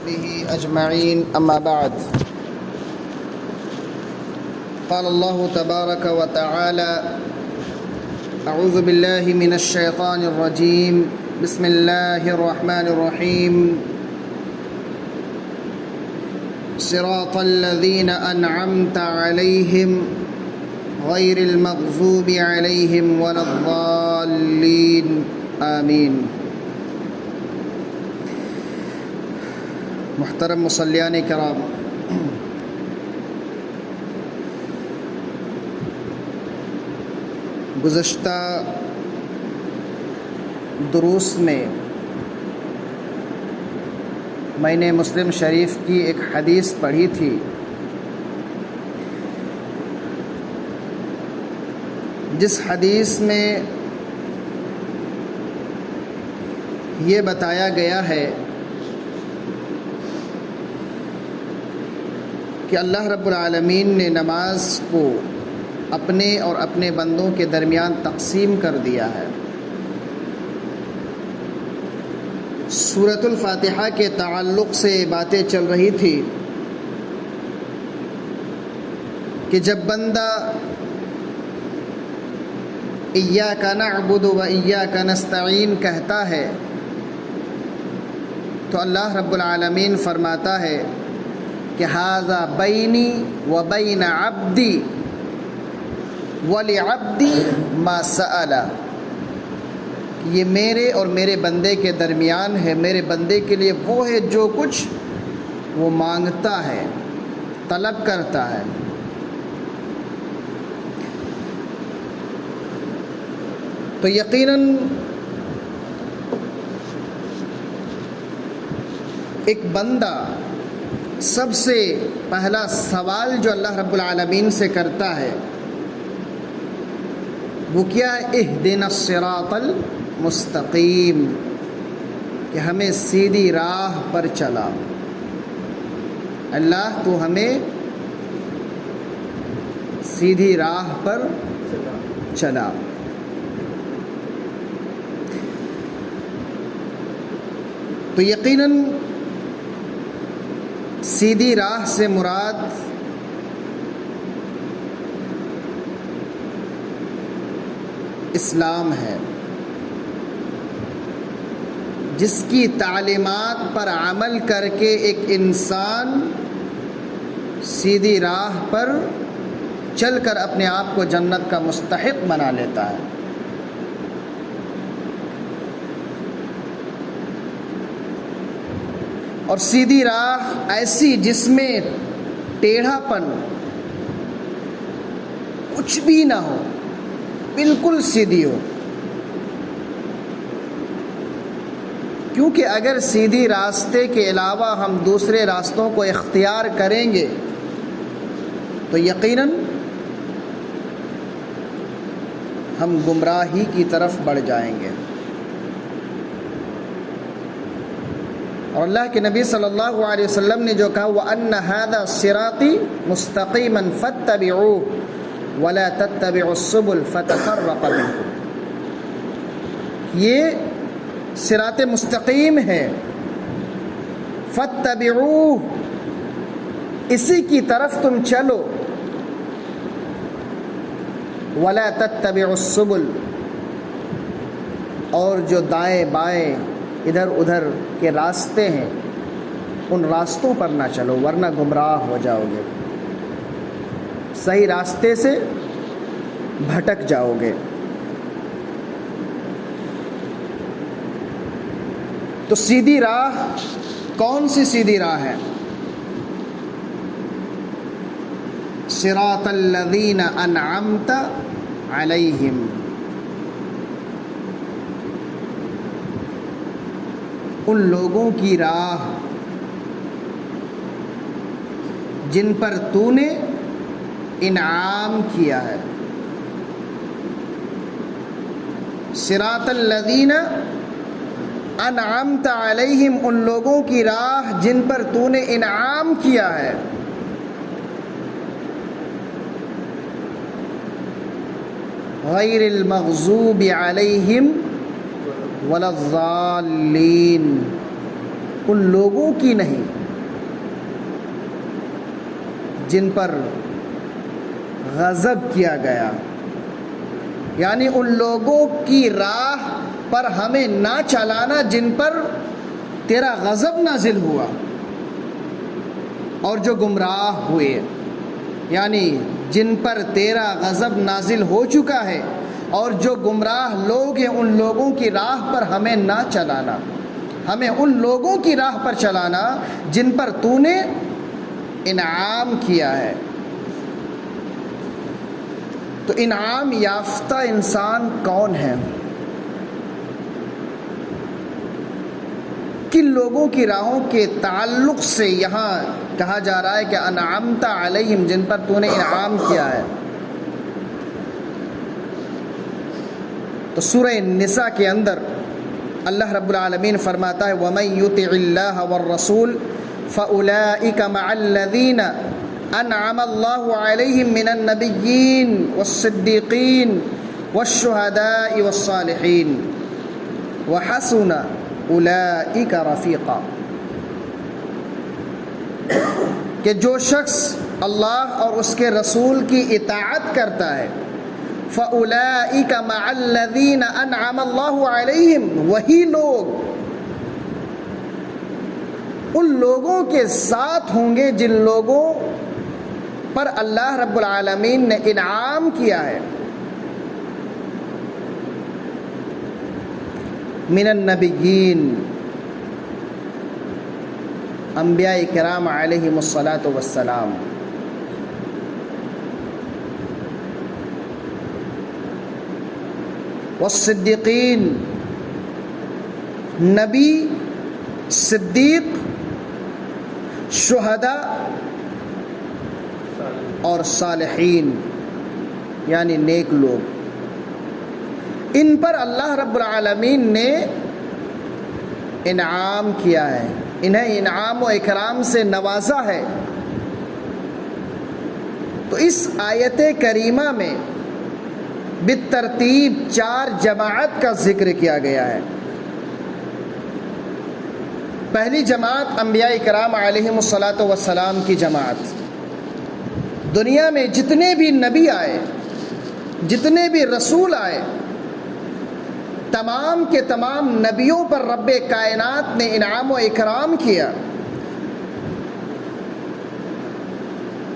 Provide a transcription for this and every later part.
وصحبه أجمعين أما بعد قال الله تبارك وتعالى أعوذ بالله من الشيطان الرجيم بسم الله الرحمن الرحيم صراط الذين أنعمت عليهم غير المغضوب عليهم ولا الضالين آمین۔ محترم مصلیان کرام، گزشتہ دروس میں میں نے مسلم شریف کی ایک حدیث پڑھی تھی جس حدیث میں یہ بتایا گیا ہے کہ اللہ رب العالمین نے نماز کو اپنے اور اپنے بندوں کے درمیان تقسیم کر دیا ہے۔ سورۃ الفاتحہ کے تعلق سے باتیں چل رہی تھی کہ جب بندہ ایاک نعبد و ایاک نستعین کہتا ہے تو اللہ رب العالمین فرماتا ہے کہ ھذا بینی و بین عبدی ولعبدی ما سأل، یہ میرے اور میرے بندے کے درمیان ہے، میرے بندے کے لیے وہ ہے جو کچھ وہ مانگتا ہے، طلب کرتا ہے۔ تو یقیناً ایک بندہ سب سے پہلا سوال جو اللہ رب العالمین سے کرتا ہے وہ کیا ہے؟ اہدنا الصراط المستقیم، کہ ہمیں سیدھی راہ پر چلا۔ اللہ تو ہمیں سیدھی راہ پر چلا۔ تو یقیناً سیدھی راہ سے مراد اسلام ہے، جس کی تعلیمات پر عمل کر کے ایک انسان سیدھی راہ پر چل کر اپنے آپ کو جنت کا مستحق بنا لیتا ہے۔ اور سیدھی راہ ایسی جس میں ٹیڑھا پن کچھ بھی نہ ہو، بالکل سیدھی ہو، کیونکہ اگر سیدھی راستے کے علاوہ ہم دوسرے راستوں کو اختیار کریں گے تو یقیناً ہم گمراہی کی طرف بڑھ جائیں گے۔ اور اللہ کے نبی صلی اللہ علیہ وسلم نے جو کہا وَأَنَّ هَذَا صِرَاطِي مُسْتَقِيمًا فَاتَّبِعُوهُ وَلَا تَتَّبِعُوا السُّبُلَ فَتَفَرَّقَ بِكُمْ، یہ صراط مستقیم ہے، فَاتَّبِعُوهُ، اسی کی طرف تم چلو، وَلَا تَتَّبِعُوا السُّبُلَ، اور جو دائیں بائیں ادھر ادھر کے راستے ہیں ان راستوں پر نہ چلو ورنہ گمراہ ہو جاؤ گے، صحیح راستے سے بھٹک جاؤ گے۔ تو سیدھی راہ کون سی سیدھی راہ ہے؟ صراط الذین انعمت علیہم، ان لوگوں کی راہ جن پر تو نے انعام کیا ہے۔ صراط الذین انعمت علیہم، ان لوگوں کی راہ جن پر تو نے انعام کیا ہے۔ غیر المغضوب علیہم ولا الضالین، ان لوگوں کی نہیں جن پر غضب کیا گیا، یعنی ان لوگوں کی راہ پر ہمیں نہ چلانا جن پر تیرا غضب نازل ہوا، اور جو گمراہ ہوئے، یعنی جن پر تیرا غضب نازل ہو چکا ہے اور جو گمراہ لوگ ہیں ان لوگوں کی راہ پر ہمیں نہ چلانا، ہمیں ان لوگوں کی راہ پر چلانا جن پر تو نے انعام کیا ہے۔ تو انعام یافتہ انسان کون ہے؟ کن لوگوں کی راہوں کے تعلق سے یہاں کہا جا رہا ہے کہ انعمت علیہم، جن پر تو نے انعام کیا ہے؟ تو سورہ النساء کے اندر اللہ رب العالمین فرماتا ہے وَمَن يُطِعِ اللَّهَ وَالرَّسُولَ فَأُولَئِكَ مَعَ الَّذِينَ أَنْعَمَ اللَّهُ عَلَيْهِم مِّنَ النَّبِيِّينَ وَالصِّدِّيقِينَ وَالشُّهَدَاءِ وَالصَّالِحِينَ وَحَسُنَ أُولَئِكَ رَفِيقًا، کہ جو شخص اللہ اور اس کے رسول کی اطاعت کرتا ہے فَأُولَئِكَ مَعَ الَّذِينَ أَنْعَمَ اللَّهُ عَلَيْهِمْ، وہی لوگ ان لوگوں کے ساتھ ہوں گے جن لوگوں پر اللہ رب العالمین نے انعام کیا ہے، من النبیین، انبیاء کرام علیہم الصلاۃ والسلام، والصدیقین، نبی، صدیق، شہداء اور صالحین یعنی نیک لوگ، ان پر اللہ رب العالمین نے انعام کیا ہے، انہیں انعام و اکرام سے نوازا ہے۔ تو اس آیت کریمہ میں بالترتیب 4 جماعت کا ذکر کیا گیا ہے۔ پہلی جماعت انبیاء کرام علیہم الصلاۃ والسلام کی جماعت، دنیا میں جتنے بھی نبی آئے، جتنے بھی رسول آئے، تمام کے تمام نبیوں پر رب کائنات نے انعام و اکرام کیا۔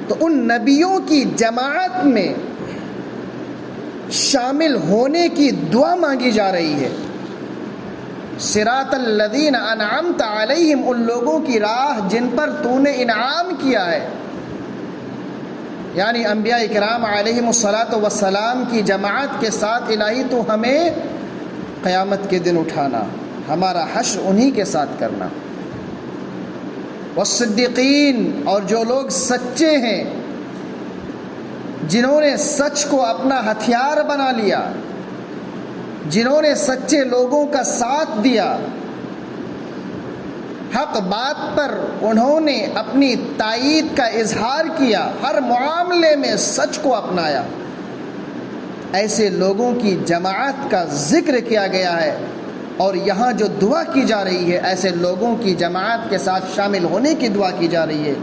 تو ان نبیوں کی جماعت میں شامل ہونے کی دعا مانگی جا رہی ہے۔ صراط الذین انعمت علیہم، ان لوگوں کی راہ جن پر تو نے انعام کیا ہے، یعنی انبیاء کرام علیہم الصلاۃ والسلام کی جماعت کے ساتھ الہی تو ہمیں قیامت کے دن اٹھانا، ہمارا حشر انہی کے ساتھ کرنا۔ والصدیقین، اور جو لوگ سچے ہیں، جنہوں نے سچ کو اپنا ہتھیار بنا لیا، جنہوں نے سچے لوگوں کا ساتھ دیا، حق بات پر انہوں نے اپنی تائید کا اظہار کیا، ہر معاملے میں سچ کو اپنایا، ایسے لوگوں کی جماعت کا ذکر کیا گیا ہے۔ اور یہاں جو دعا کی جا رہی ہے، ایسے لوگوں کی جماعت کے ساتھ شامل ہونے کی دعا کی جا رہی ہے،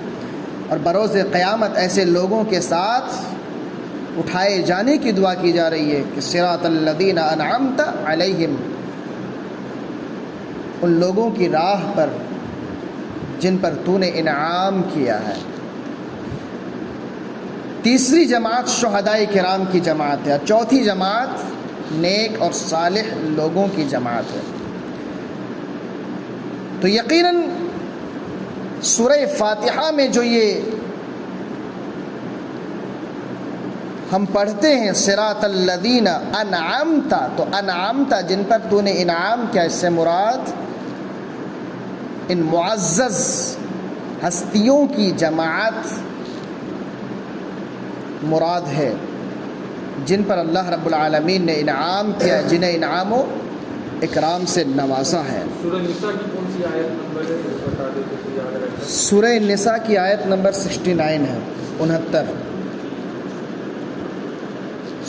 اور بروز قیامت ایسے لوگوں کے ساتھ اٹھائے جانے کی دعا کی جا رہی ہے کہ صراط الذین انعمت علیہم، ان لوگوں کی راہ پر جن پر تو نے انعام کیا ہے۔ تیسری جماعت شہداء کرام کی جماعت ہے، چوتھی جماعت نیک اور صالح لوگوں کی جماعت ہے۔ تو یقیناً سورہ فاتحہ میں جو یہ ہم پڑھتے ہیں صراط الذین انعمت، تو انعمت جن پر تو نے انعام کیا، اس سے مراد ان معزز ہستیوں کی جماعت مراد ہے، جن پر اللہ رب العالمین نے انعام کیا، جنہیں انعام و اکرام سے نوازا ہے۔ سورہ نساء کی کون سی آیت نمبر ہے بتا دیتے تو یاد رکھیں۔ سورہ نساء کی آیت نمبر 69 ہے، 69۔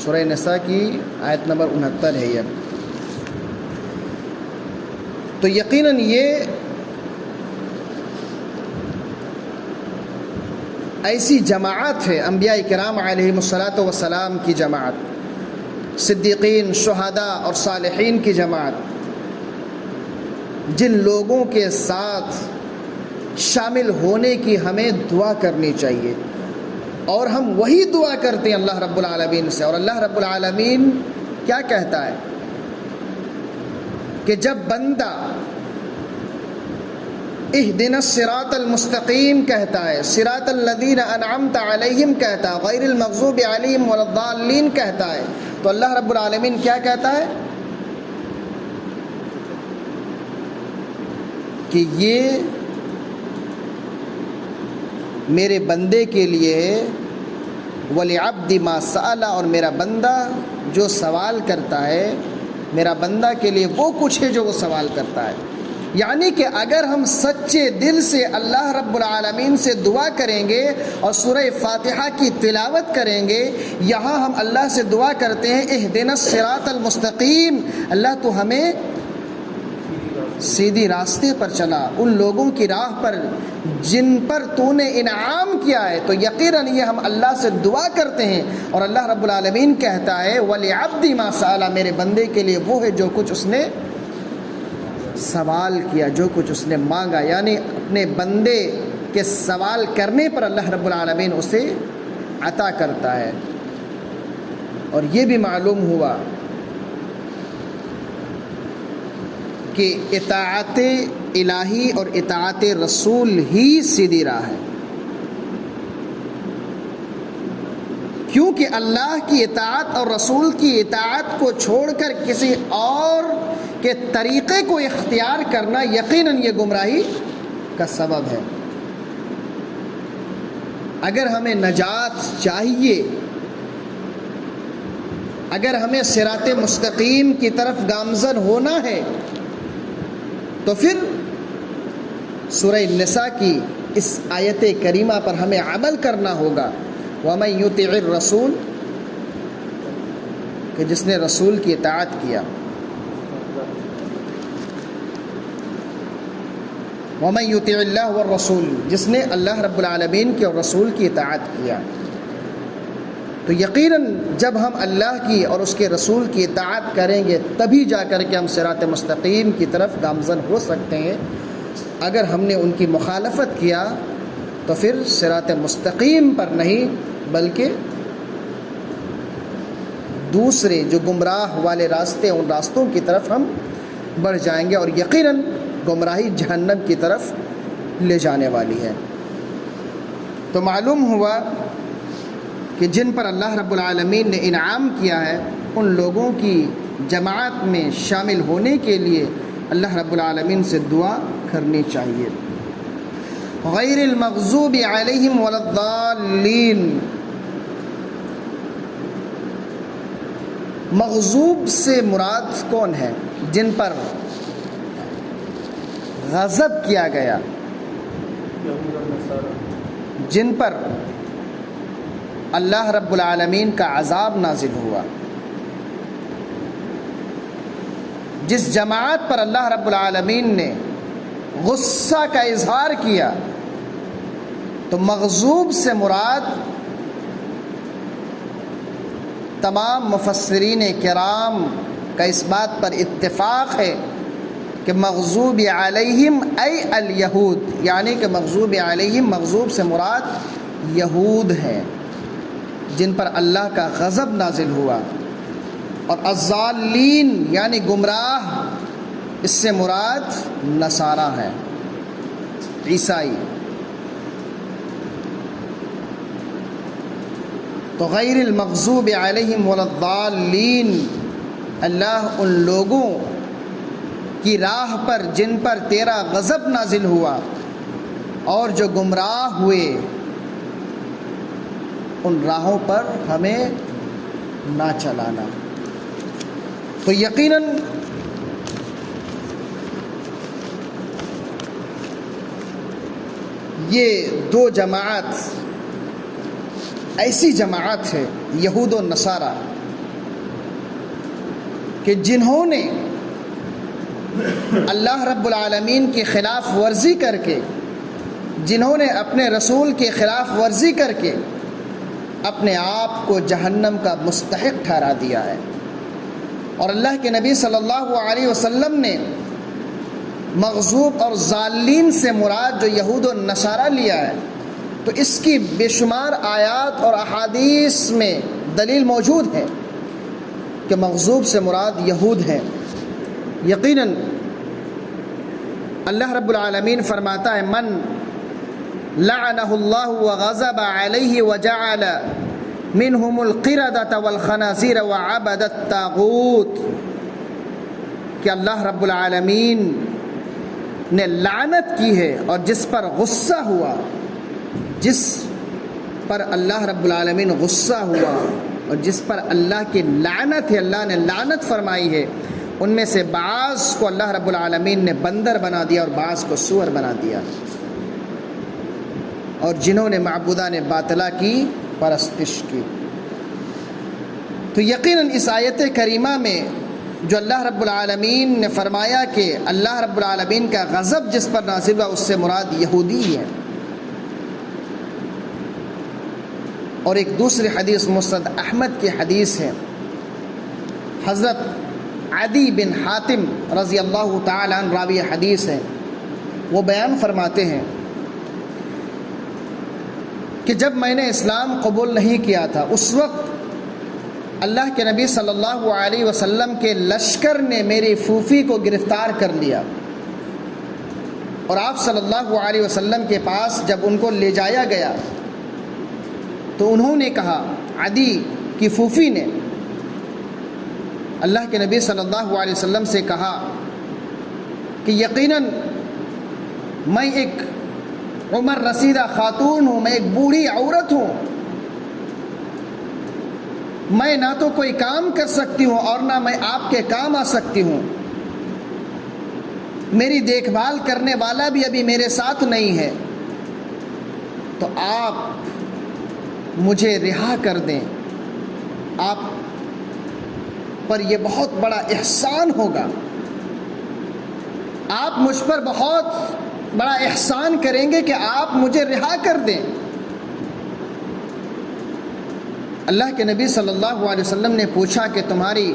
سورہ نساء کی آیت نمبر 69 ہے یہ۔ تو یقیناً یہ ایسی جماعت ہے انبیاء کرام علیہم الصلاۃ والسلام کی جماعت، صدیقین، شہداء اور صالحین کی جماعت، جن لوگوں کے ساتھ شامل ہونے کی ہمیں دعا کرنی چاہیے، اور ہم وہی دعا کرتے ہیں اللہ رب العالمین سے۔ اور اللہ رب العالمین کیا کہتا ہے کہ جب بندہ اہدنا الصراط المستقیم کہتا ہے، صراط الذین انعمت علیہم کہتا ہے، غیر المغضوب علیہم ولا الضالین کہتا ہے، تو اللہ رب العالمین کیا کہتا ہے کہ یہ میرے بندے کے لیے وَلِعَبْدِ مَا سَأَلَ، اور میرا بندہ جو سوال کرتا ہے، میرا بندہ کے لیے وہ کچھ ہے جو وہ سوال کرتا ہے۔ یعنی کہ اگر ہم سچے دل سے اللہ رب العالمین سے دعا کریں گے اور سورہ فاتحہ کی تلاوت کریں گے، یہاں ہم اللہ سے دعا کرتے ہیں اہدنا الصراط المستقیم، اللہ تو ہمیں سیدھی راستے پر چلا، ان لوگوں کی راہ پر جن پر تو نے انعام کیا ہے۔ تو یقیناً یہ ہم اللہ سے دعا کرتے ہیں، اور اللہ رب العالمین کہتا ہے وَلِعَبْدِ مَا سَأَلَ، میرے بندے کے لیے وہ ہے جو کچھ اس نے سوال کیا، جو کچھ اس نے مانگا۔ یعنی اپنے بندے کے سوال کرنے پر اللہ رب العالمین اسے عطا کرتا ہے۔ اور یہ بھی معلوم ہوا کہ اطاعت الہی اور اطاعت رسول ہی سیدھی راہ ہے، کیونکہ اللہ کی اطاعت اور رسول کی اطاعت کو چھوڑ کر کسی اور کے طریقے کو اختیار کرنا یقیناً یہ گمراہی کا سبب ہے۔ اگر ہمیں نجات چاہیے، اگر ہمیں صراط مستقیم کی طرف گامزن ہونا ہے، تو پھر سورہ النساء کی اس آیت کریمہ پر ہمیں عمل کرنا ہوگا، وَمَن يُطِعِ الرَّسُولَ، کہ جس نے رسول کی اطاعت کیا، وَمَن يُطِعِ اللَّهَ وَالرَّسُولَ، جس نے اللہ رب العالمین کے اور رسول کی اطاعت کیا۔ تو یقیناً جب ہم اللہ کی اور اس کے رسول کی اطاعت کریں گے تبھی جا کر کے ہم صراط مستقیم کی طرف گامزن ہو سکتے ہیں۔ اگر ہم نے ان کی مخالفت کیا تو پھر صراط مستقیم پر نہیں بلکہ دوسرے جو گمراہ والے راستے، ان راستوں کی طرف ہم بڑھ جائیں گے، اور یقیناً گمراہی جہنم کی طرف لے جانے والی ہے۔ تو معلوم ہوا کہ جن پر اللہ رب العالمین نے انعام کیا ہے، ان لوگوں کی جماعت میں شامل ہونے کے لیے اللہ رب العالمین سے دعا کرنی چاہیے۔ غیر المغضوب علیہم ولا الضالین، مغضوب سے مراد کون ہے؟ جن پر غضب کیا گیا، جن پر اللہ رب العالمین کا عذاب نازل ہوا، جس جماعت پر اللہ رب العالمین نے غصہ کا اظہار کیا، تو مغضوب سے مراد تمام مفسرین کرام کا اس بات پر اتفاق ہے کہ مغضوب علیہم ای الیہود، یعنی کہ مغضوب علیہم، مغضوب سے مراد یہود ہیں جن پر اللہ کا غضب نازل ہوا، اور الضالین یعنی گمراہ، اس سے مراد نصارہ ہے، عیسائی۔ تو غیر المغضوب علیہم ولا الضالین، اللہ ان لوگوں کی راہ پر جن پر تیرا غضب نازل ہوا اور جو گمراہ ہوئے، ان راہوں پر ہمیں نہ چلانا۔ تو یقیناً یہ دو جماعت ایسی جماعت ہے، یہود و نصارہ، کہ جنہوں نے اللہ رب العالمین کی خلاف ورزی کر کے جنہوں نے اپنے رسول کی خلاف ورزی کر کے اپنے آپ کو جہنم کا مستحق ٹھہرا دیا ہے۔ اور اللہ کے نبی صلی اللہ علیہ وسلم نے مغضوب اور ضالین سے مراد جو یہود و نصارہ لیا ہے، تو اس کی بے شمار آیات اور احادیث میں دلیل موجود ہے کہ مغضوب سے مراد یہود ہیں۔ یقیناً اللہ رب العالمین فرماتا ہے من لعنہ اللہ وغضب علیہ وجعل منہم القردۃ والخنازیر وعبد الطاغوت، کہ اللہ رب العالمین نے لعنت کی ہے اور جس پر غصہ ہوا، جس پر اللہ رب العالمین غصہ ہوا اور جس پر اللہ کی لعنت ہے، اللہ نے لعنت فرمائی ہے، ان میں سے بعض کو اللہ رب العالمین نے بندر بنا دیا اور بعض کو سور بنا دیا، اور جنہوں نے معبودان باطلہ کی پرستش کی۔ تو یقیناً اس آیت کریمہ میں جو اللہ رب العالمین نے فرمایا کہ اللہ رب العالمین کا غضب جس پر نازل ہوا، اس سے مراد یہودی ہے۔ اور ایک دوسری حدیث مسند احمد کی حدیث ہے، حضرت عدی بن حاتم رضی اللہ تعالی عنہ راوی حدیث ہے، وہ بیان فرماتے ہیں کہ جب میں نے اسلام قبول نہیں کیا تھا، اس وقت اللہ کے نبی صلی اللہ علیہ وسلم کے لشکر نے میری پھوپھی کو گرفتار کر لیا، اور آپ صلی اللہ علیہ وسلم کے پاس جب ان کو لے جایا گیا تو انہوں نے کہا، عدی کی پھوپھی نے اللہ کے نبی صلی اللہ علیہ وسلم سے کہا کہ یقیناً میں ایک عمر رسیدہ خاتون ہوں، میں ایک بوڑھی عورت ہوں، میں نہ تو کوئی کام کر سکتی ہوں اور نہ میں آپ کے کام آ سکتی ہوں، میری دیکھ بھال کرنے والا بھی ابھی میرے ساتھ نہیں ہے، تو آپ مجھے رہا کر دیں، آپ پر یہ بہت بڑا احسان ہوگا، آپ مجھ پر بہت بڑا احسان کریں گے کہ آپ مجھے رہا کر دیں۔ اللہ کے نبی صلی اللہ علیہ وسلم نے پوچھا کہ تمہاری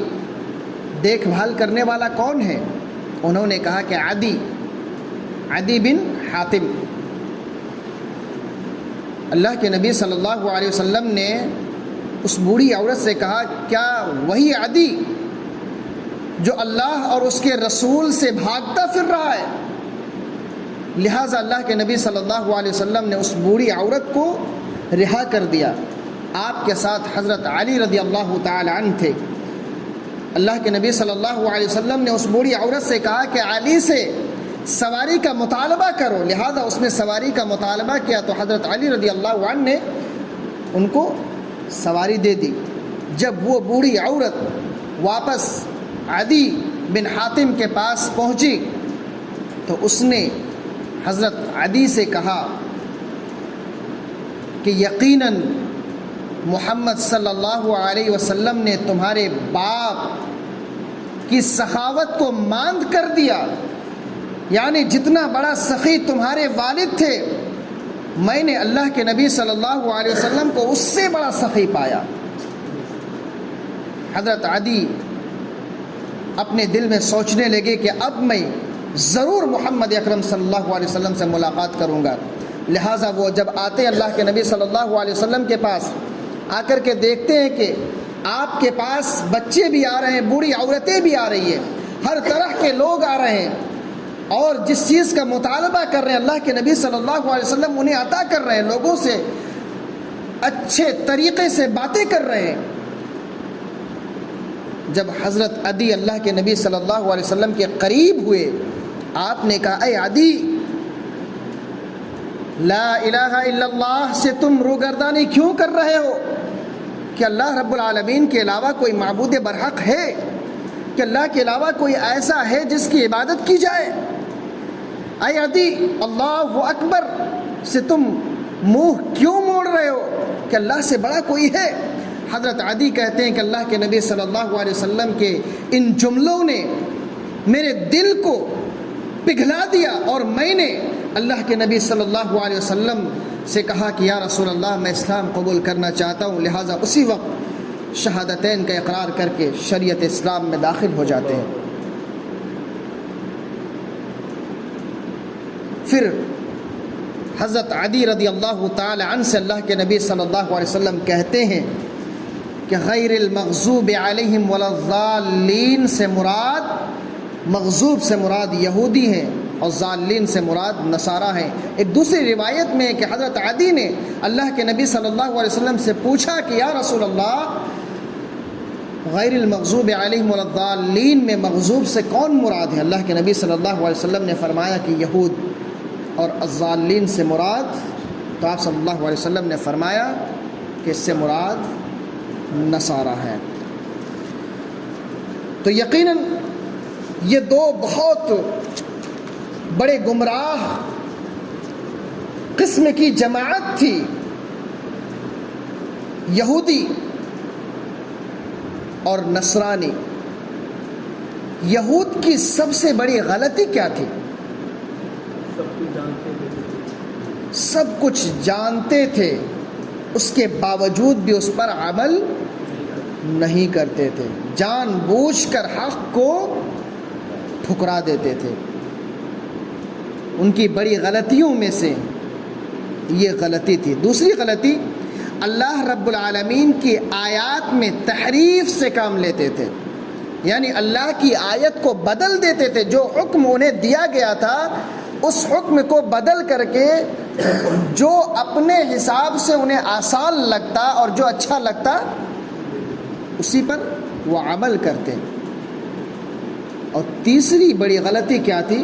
دیکھ بھال کرنے والا کون ہے؟ انہوں نے کہا کہ عدی بن حاتم۔ اللہ کے نبی صلی اللہ علیہ وسلم نے اس بوڑھی عورت سے کہا، کیا وہی عدی جو اللہ اور اس کے رسول سے بھاگتا پھر رہا ہے؟ لہٰذا اللہ کے نبی صلی اللہ علیہ وسلم نے اس بوڑھی عورت کو رہا کر دیا۔ آپ کے ساتھ حضرت علی رضی اللہ تعالی عنہ تھے۔ اللہ کے نبی صلی اللہ علیہ وسلم نے اس بوڑھی عورت سے کہا کہ علی سے سواری کا مطالبہ کرو، لہذا اس نے سواری کا مطالبہ کیا تو حضرت علی رضی اللہ عنہ نے ان کو سواری دے دی۔ جب وہ بوڑھی عورت واپس عدی بن حاتم کے پاس پہنچی تو اس نے حضرت عدی سے کہا کہ یقیناً محمد صلی اللہ علیہ وسلم نے تمہارے باپ کی سخاوت کو ماند کر دیا، یعنی جتنا بڑا سخی تمہارے والد تھے، میں نے اللہ کے نبی صلی اللہ علیہ وسلم کو اس سے بڑا سخی پایا۔ حضرت عدی اپنے دل میں سوچنے لگے کہ اب میں ضرور محمد اکرم صلی اللہ علیہ وسلم سے ملاقات کروں گا، لہٰذا وہ جب آتے اللہ کے نبی صلی اللہ علیہ وسلم کے پاس آ کر کے دیکھتے ہیں کہ آپ کے پاس بچے بھی آ رہے ہیں، بوڑھی عورتیں بھی آ رہی ہیں، ہر طرح کے لوگ آ رہے ہیں، اور جس چیز کا مطالبہ کر رہے ہیں اللہ کے نبی صلی اللہ علیہ وسلم انہیں عطا کر رہے ہیں، لوگوں سے اچھے طریقے سے باتیں کر رہے ہیں۔ جب حضرت عدی اللہ کے نبی صلی اللہ علیہ وسلم کے قریب ہوئے، آپ نے کہا، اے عدی، لا الہ الا اللہ سے تم روگردانی کیوں کر رہے ہو؟ کہ اللہ رب العالمین کے علاوہ کوئی معبود برحق ہے؟ کہ اللہ کے علاوہ کوئی ایسا ہے جس کی عبادت کی جائے؟ اے عدی، اللہ اکبر سے تم منہ کیوں موڑ رہے ہو کہ اللہ سے بڑا کوئی ہے؟ حضرت عدی کہتے ہیں کہ اللہ کے نبی صلی اللہ علیہ وسلم کے ان جملوں نے میرے دل کو پگھلا دیا، اور میں نے اللہ کے نبی صلی اللہ علیہ وسلم سے کہا کہ یا رسول اللہ میں اسلام قبول کرنا چاہتا ہوں، لہٰذا اسی وقت شہادتین کا اقرار کر کے شریعت اسلام میں داخل ہو جاتے ہیں۔ پھر حضرت عدی رضی اللہ تعالی عنہ سے اللہ کے نبی صلی اللہ علیہ وسلم کہتے ہیں کہ غیر المغضوب علیہم ولا الضالین سے مراد، مغضوب سے مراد یہودی ہیں اور ضالین سے مراد نصارہ ہیں۔ ایک دوسری روایت میں کہ حضرت عدی نے اللہ کے نبی صلی اللہ علیہ وسلم سے پوچھا کہ یا رسول اللہ غیر المغضوب علیہم ولا الضالین میں مغضوب سے کون مراد ہے؟ اللہ کے نبی صلی اللہ علیہ وسلم نے فرمایا کہ یہود، اور الضالین سے مراد، تو آپ صلی اللہ علیہ وسلم نے فرمایا کہ اس سے مراد نصارہ ہے۔ تو یقیناً یہ دو بہت بڑے گمراہ قسم کی جماعت تھی، یہودی اور نصرانی۔ یہود کی سب سے بڑی غلطی کیا تھی؟ سب کچھ جانتے تھے، اس کے باوجود بھی اس پر عمل نہیں کرتے تھے، جان بوجھ کر حق کو ٹھکرا دیتے تھے۔ ان کی بڑی غلطیوں میں سے یہ غلطی تھی۔ دوسری غلطی، اللہ رب العالمین کی آیات میں تحریف سے کام لیتے تھے، یعنی اللہ کی آیت کو بدل دیتے تھے۔ جو حکم انہیں دیا گیا تھا اس حکم کو بدل کر کے جو اپنے حساب سے انہیں آسان لگتا اور جو اچھا لگتا اسی پر وہ عمل کرتے۔ اور تیسری بڑی غلطی کیا تھی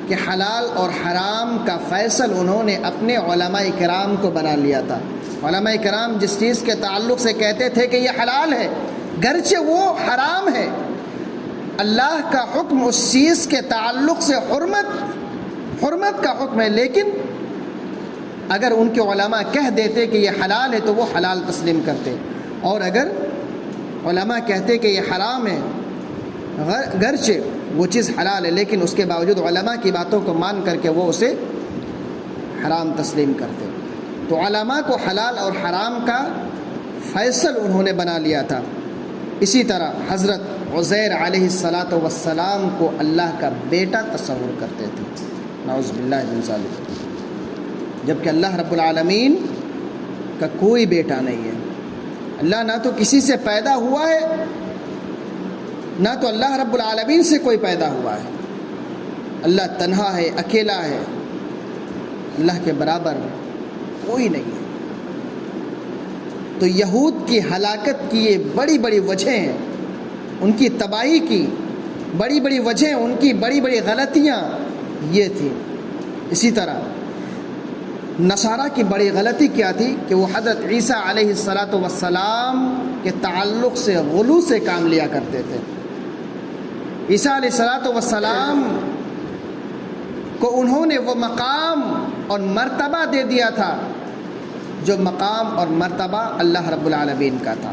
کہ حلال اور حرام کا فیصل انہوں نے اپنے علماء کرام کو بنا لیا تھا۔ علماء کرام جس چیز کے تعلق سے کہتے تھے کہ یہ حلال ہے گرچہ وہ حرام ہے، اللہ کا حکم اس چیز کے تعلق سے حرمت کا حکم ہے، لیکن اگر ان کے علماء کہہ دیتے کہ یہ حلال ہے تو وہ حلال تسلیم کرتے، اور اگر علماء کہتے کہ یہ حرام ہے گرچہ وہ چیز حلال ہے لیکن اس کے باوجود علماء کی باتوں کو مان کر کے وہ اسے حرام تسلیم کرتے۔ تو علماء کو حلال اور حرام کا فیصل انہوں نے بنا لیا تھا۔ اسی طرح حضرت عزیر علیہ السلام کو اللہ کا بیٹا تصور کرتے تھے، نعوذ باللہ من ذالک، جبکہ اللہ رب العالمین کا کوئی بیٹا نہیں ہے۔ اللہ نہ تو کسی سے پیدا ہوا ہے، نہ تو اللہ رب العالمین سے کوئی پیدا ہوا ہے۔ اللہ تنہا ہے، اکیلا ہے، اللہ کے برابر کوئی نہیں ہے۔ تو یہود کی ہلاکت کی یہ بڑی بڑی وجہیں ہیں، ان کی تباہی کی بڑی بڑی وجہیں، ان کی بڑی بڑی غلطیاں یہ تھی۔ اسی طرح نصارہ کی بڑی غلطی کیا تھی کہ وہ حضرت عیسیٰ علیہ السلام کے تعلق سے غلو سے کام لیا کرتے تھے۔ عیسیٰ علیہ السلام کو انہوں نے وہ مقام اور مرتبہ دے دیا تھا جو مقام اور مرتبہ اللہ رب العالمین کا تھا۔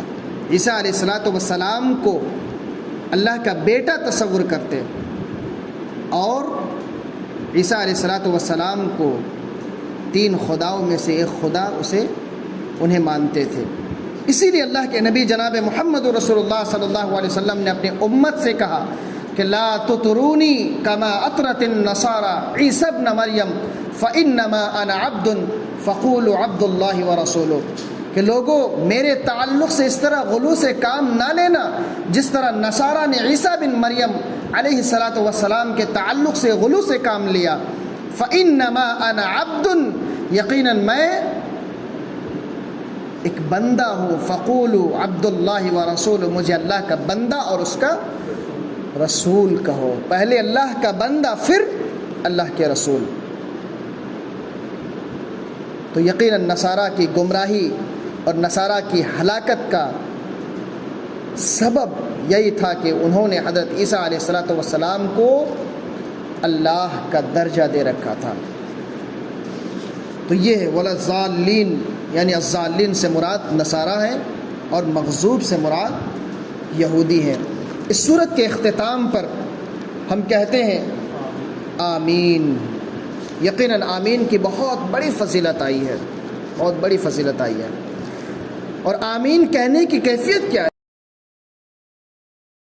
عیسیٰ علیہ السلام کو اللہ کا بیٹا تصور کرتے اور عیسیٰ علیہ السلام کو تین خداؤں میں سے ایک خدا انہیں مانتے تھے۔ اسی لیے اللہ کے نبی جناب محمد رسول اللہ صلی اللہ علیہ وسلم نے اپنے امت سے کہا کہ لا تطرونی کما اطرت النصارى عیسی ابن مریم فانما انا عبد فقولوا عبد اللہ ورسولہ، کہ لوگوں میرے تعلق سے اس طرح غلو سے کام نہ لینا جس طرح نصارہ نے عیسیٰ بن مریم علیہ السلام کے تعلق سے غلو سے کام لیا۔ فَإِنَّمَا أَنَا عَبْدٌ، یقیناً میں ایک بندہ ہوں۔ فَقُولُوا عَبْدُ اللَّهِ وَرَسُولُ، مجھے اللہ کا بندہ اور اس کا رسول کہو۔ پہلے اللہ کا بندہ پھر اللہ کے رسول۔ تو یقیناً نصارہ کی گمراہی اور نصارہ کی ہلاکت کا سبب یہی تھا کہ انہوں نے حضرت عیسیٰ علیہ السلام کو اللہ کا درجہ دے رکھا تھا۔ تو یہ ہے ولا الضالین، یعنی الضالین سے مراد نصارہ ہے اور مغضوب سے مراد یہودی ہے۔ اس سورت کے اختتام پر ہم کہتے ہیں آمین۔ یقیناً آمین کی بہت بڑی فضیلت آئی ہے، بہت بڑی فضیلت آئی ہے۔ اور آمین کہنے کی کیفیت کیا ہے؟